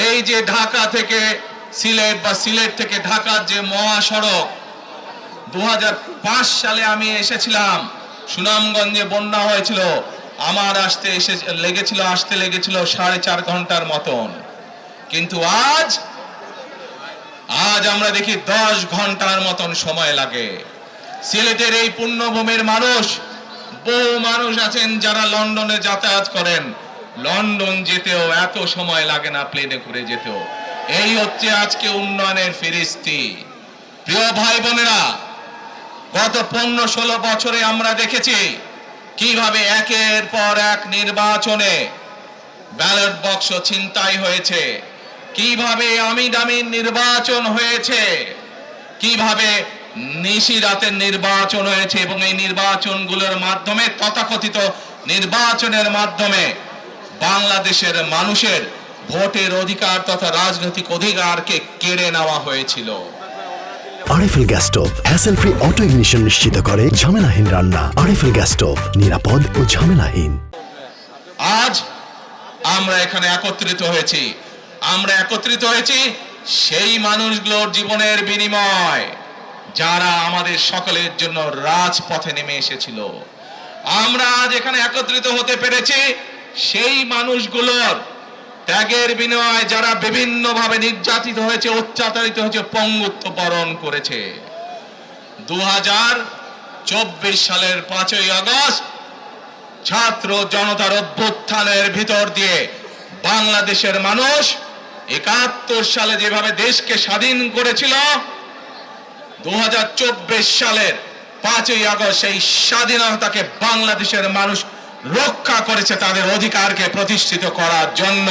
এই যে ঢাকা থেকে সিলেট বা সিলেট থেকে ঢাকার যে মহাসড়ক 2005 সালে আমি এসেছিলাম, সুনামগঞ্জে বন্যা হয়েছিল, আমার আসতে লেগেছিল 4.5 ঘন্টার মতন। কিন্তু আজ আমরা দেখি 10 ঘন্টার মতন সময় লাগে। সিলেটের এই পুণ্যভূমির মানুষ, বহু মানুষ আছেন যারা লন্ডনে যাতায়াত করেন, লন্ডন যেতেও এত সময় লাগে না, প্লেনে করে যেতেও। এই হচ্ছে আজকে উন্নয়নের ফিরিস্তি। প্রিয় ভাই বোনেরা, গত 15-16 বছরে আমরা দেখেছি কিভাবে একের পর এক নির্বাচনে ব্যালট বাক্স ছিনতাই হয়েছে, কিভাবে আমিন নির্বাচন হয়েছে, কিভাবে নিশি রাতের নির্বাচন হয়েছে, এবং এই নির্বাচনগুলোর মাধ্যমে, তথাকথিত নির্বাচনের মাধ্যমে বাংলাদেশের মানুষের ভোটের অধিকার তথা রাজনৈতিক অধিকারকে কেড়ে নেওয়া হয়েছিল। RFL gas stove hassle free auto ignition নিশ্চিত করে ঝামেলাহীন রান্না। আরএফএল গ্যাস স্টোভ নিরাপদ ও ঝামেলাহীন। আজ আমরা এখানে একত্রিত হয়েছি সেই মানুষগুলোর জীবনের বিনিময় যারা আমাদের সকলের জন্য রাজপথে নেমে এসেছিল। আমরা আজ এখানে একত্রিত হতে পেরেছি সেই মানুষগুলোর ত্যাগের বিনিময়ে যারা বিভিন্নভাবে নির্যাতিত হয়েছে, অত্যাচারিত হয়েছে, পঙ্গুত্ব বরণ করেছে। 2024 সালের 5ই আগস্ট ছাত্র জনতার অভ্যুত্থানের ভিতর দিয়ে বাংলাদেশের মানুষ 71 সালে যেভাবে দেশকে স্বাধীন করেছিল, 2024 সালের 5ই আগস্ট সেই স্বাধীনতাকে বাংলাদেশের মানুষ রক্ষা করেছে তাদের অধিকারকে প্রতিষ্ঠিত করার জন্য।